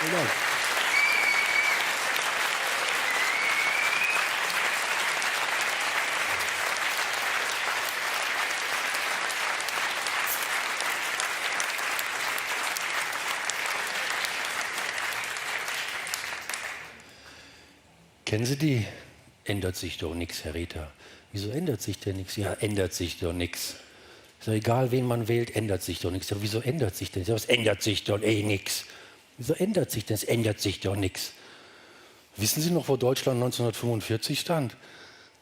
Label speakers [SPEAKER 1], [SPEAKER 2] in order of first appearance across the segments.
[SPEAKER 1] Vielen Dank. Kennen Sie die? Ändert sich doch nichts, Herr Rita. Wieso ändert sich denn nichts? Ja, ändert sich doch nichts. Ist doch egal, wen man wählt, ändert sich doch nichts. Ja, wieso ändert sich denn? Ja, es ändert sich doch nichts. Wieso ändert sich denn? Es ändert sich doch nichts. Wissen Sie noch, wo Deutschland 1945 stand?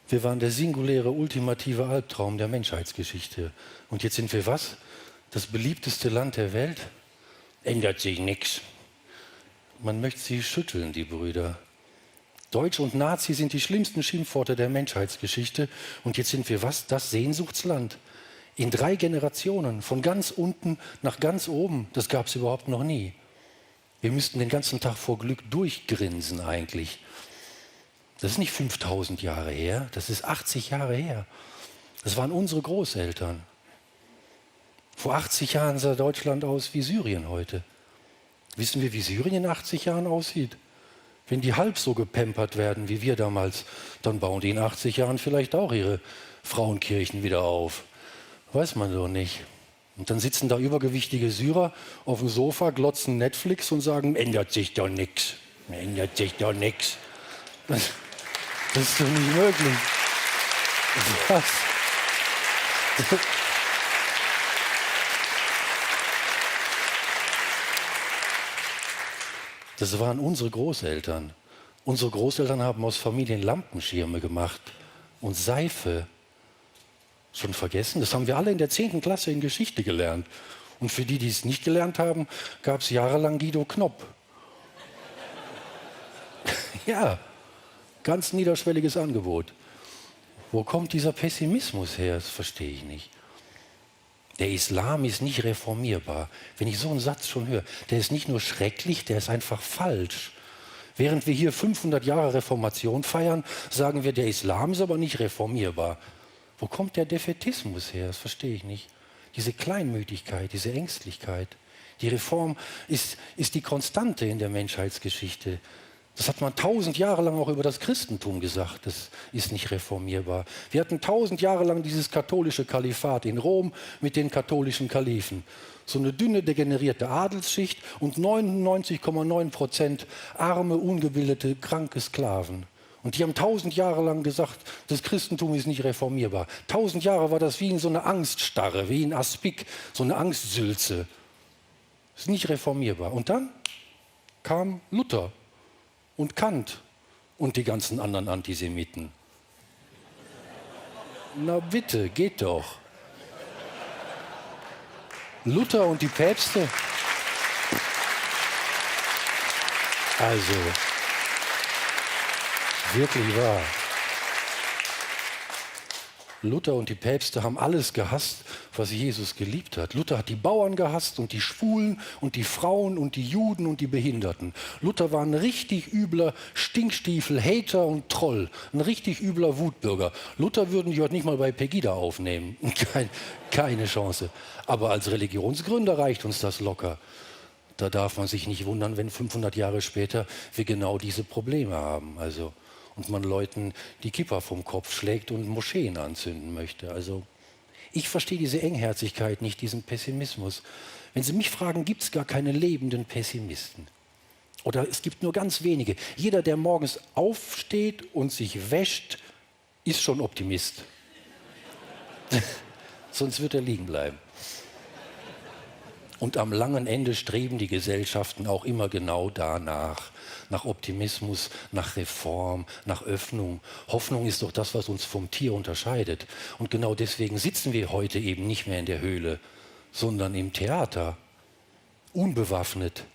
[SPEAKER 1] Wir waren der singuläre, ultimative Albtraum der Menschheitsgeschichte. Und jetzt sind wir was? Das beliebteste Land der Welt? Ändert sich nichts. Man möchte sie schütteln, die Brüder. Deutsch und Nazi sind die schlimmsten Schimpfworte der Menschheitsgeschichte. Und jetzt sind wir was? Das Sehnsuchtsland. In 3 Generationen, von ganz unten nach ganz oben. Das gab es überhaupt noch nie. Wir müssten den ganzen Tag vor Glück durchgrinsen eigentlich. Das ist nicht 5000 Jahre her, das ist 80 Jahre her. Das waren unsere Großeltern. Vor 80 Jahren sah Deutschland aus wie Syrien heute. Wissen wir, wie Syrien in 80 Jahren aussieht? Wenn die halb so gepampert werden wie wir damals, dann bauen die in 80 Jahren vielleicht auch ihre Frauenkirchen wieder auf. Weiß man doch nicht. Und dann sitzen da übergewichtige Syrer auf dem Sofa, glotzen Netflix und sagen, ändert sich doch nichts. Ändert sich doch nichts. Das ist doch nicht möglich. Was? Das waren unsere Großeltern. Unsere Großeltern haben aus Familien Lampenschirme gemacht und Seife. Schon vergessen? Das haben wir alle in der 10. Klasse in Geschichte gelernt. Und für die, die es nicht gelernt haben, gab es jahrelang Guido Knopp. Ja, ganz niederschwelliges Angebot. Wo kommt dieser Pessimismus her? Das verstehe ich nicht. Der Islam ist nicht reformierbar. Wenn ich so einen Satz schon höre, der ist nicht nur schrecklich, der ist einfach falsch. Während wir hier 500 Jahre Reformation feiern, sagen wir, der Islam ist aber nicht reformierbar. Wo kommt der Defätismus her? Das verstehe ich nicht. Diese Kleinmütigkeit, diese Ängstlichkeit. Die Reform ist die Konstante in der Menschheitsgeschichte. Das hat man 1000 Jahre lang auch über das Christentum gesagt. Das ist nicht reformierbar. Wir hatten 1000 Jahre lang dieses katholische Kalifat in Rom mit den katholischen Kalifen. So eine dünne, degenerierte Adelsschicht und 99,9% arme, ungebildete, kranke Sklaven. Und die haben 1000 Jahre lang gesagt, das Christentum ist nicht reformierbar. 1000 Jahre war das wie in so eine Angststarre, wie in Aspik, so eine Angstsülze. Das ist nicht reformierbar. Und dann kam Luther und Kant und die ganzen anderen Antisemiten. Na bitte, geht doch. Luther und die Päpste. Also, wirklich wahr. Luther und die Päpste haben alles gehasst, was Jesus geliebt hat. Luther hat die Bauern gehasst und die Schwulen und die Frauen und die Juden und die Behinderten. Luther war ein richtig übler Stinkstiefel, Hater und Troll. Ein richtig übler Wutbürger. Luther würden die heute nicht mal bei Pegida aufnehmen. Keine Chance. Aber als Religionsgründer reicht uns das locker. Da darf man sich nicht wundern, wenn 500 Jahre später wir genau diese Probleme haben. Und man Leuten die Kippa vom Kopf schlägt und Moscheen anzünden möchte. Also ich verstehe diese Engherzigkeit nicht, diesen Pessimismus. Wenn Sie mich fragen, gibt es gar keine lebenden Pessimisten. Oder es gibt nur ganz wenige. Jeder, der morgens aufsteht und sich wäscht, ist schon Optimist. Sonst wird er liegen bleiben. Und am langen Ende streben die Gesellschaften auch immer genau danach. Nach Optimismus, nach Reform, nach Öffnung. Hoffnung ist doch das, was uns vom Tier unterscheidet. Und genau deswegen sitzen wir heute eben nicht mehr in der Höhle, sondern im Theater. Unbewaffnet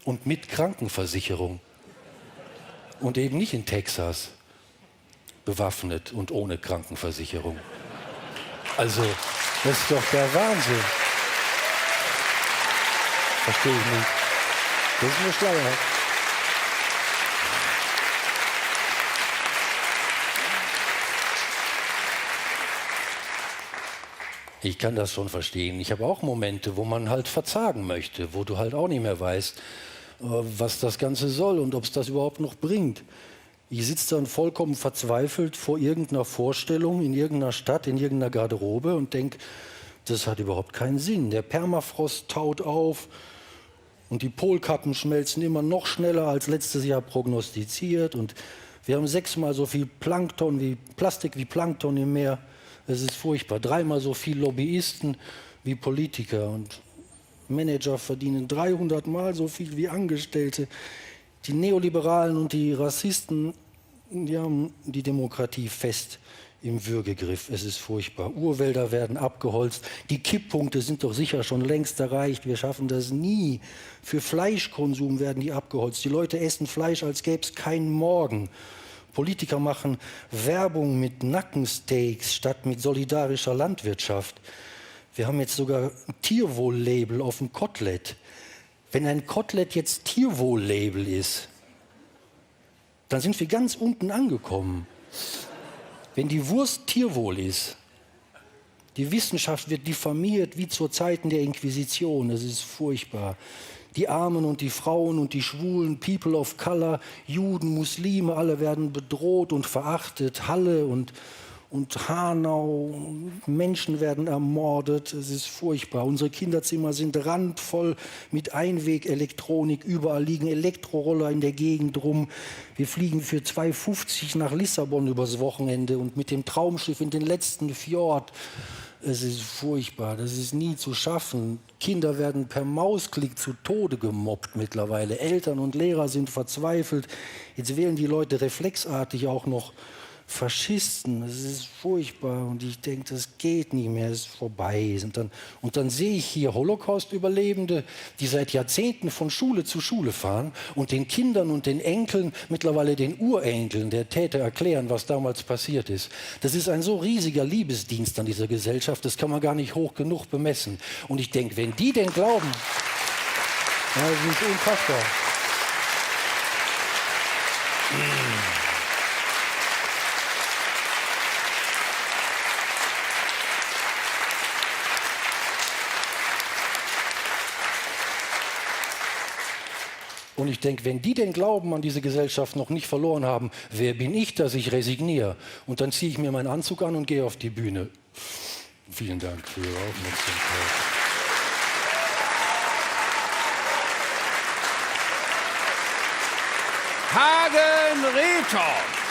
[SPEAKER 1] und mit Krankenversicherung. Und eben nicht in Texas. Bewaffnet und ohne Krankenversicherung. Also, das ist doch der Wahnsinn. Verstehe ich nicht. Das ist nur Schleierheit. Ich kann das schon verstehen. Ich habe auch Momente, wo man halt verzagen möchte, wo du halt auch nicht mehr weißt, was das Ganze soll und ob es das überhaupt noch bringt. Ich sitze dann vollkommen verzweifelt vor irgendeiner Vorstellung in irgendeiner Stadt, in irgendeiner Garderobe und denke, das hat überhaupt keinen Sinn. Der Permafrost taut auf und die Polkappen schmelzen immer noch schneller als letztes Jahr prognostiziert und wir haben 6-mal so viel Plastik wie Plankton im Meer. Es ist furchtbar. 3-mal so viel Lobbyisten wie Politiker und Manager verdienen 300-mal so viel wie Angestellte. Die Neoliberalen und die Rassisten, die haben die Demokratie fest im Würgegriff. Es ist furchtbar. Urwälder werden abgeholzt. Die Kipppunkte sind doch sicher schon längst erreicht. Wir schaffen das nie. Für Fleischkonsum werden die abgeholzt. Die Leute essen Fleisch, als gäbe es keinen Morgen. Politiker machen Werbung mit Nackensteaks statt mit solidarischer Landwirtschaft. Wir haben jetzt sogar ein Tierwohl-Label auf dem Kotelett. Wenn ein Kotelett jetzt Tierwohl-Label ist, dann sind wir ganz unten angekommen. Wenn die Wurst Tierwohl ist, die Wissenschaft wird diffamiert wie zu Zeiten der Inquisition. Das ist furchtbar. Die Armen und die Frauen und die Schwulen, People of Color, Juden, Muslime, alle werden bedroht und verachtet. Halle und Hanau, Menschen werden ermordet. Es ist furchtbar. Unsere Kinderzimmer sind randvoll mit Einwegelektronik. Überall liegen Elektroroller in der Gegend rum. Wir fliegen für 2,50 nach Lissabon übers Wochenende und mit dem Traumschiff in den letzten Fjord. Es ist furchtbar, das ist nie zu schaffen. Kinder werden per Mausklick zu Tode gemobbt mittlerweile. Eltern und Lehrer sind verzweifelt. Jetzt wählen die Leute reflexartig auch noch Faschisten. Das ist furchtbar und ich denke, das geht nicht mehr, es ist vorbei. Und dann sehe ich hier Holocaust-Überlebende, die seit Jahrzehnten von Schule zu Schule fahren und den Kindern und den Enkeln, mittlerweile den Urenkeln der Täter erklären, was damals passiert ist. Das ist ein so riesiger Liebesdienst an dieser Gesellschaft, das kann man gar nicht hoch genug bemessen. Und ich denke, wenn die denn glauben, ja, das ist unfassbar. Und ich denke, wenn die den Glauben an diese Gesellschaft noch nicht verloren haben, wer bin ich, dass ich resigniere? Und dann ziehe ich mir meinen Anzug an und gehe auf die Bühne. Vielen Dank für Ihre Aufmerksamkeit.
[SPEAKER 2] Hagen Rehtorn.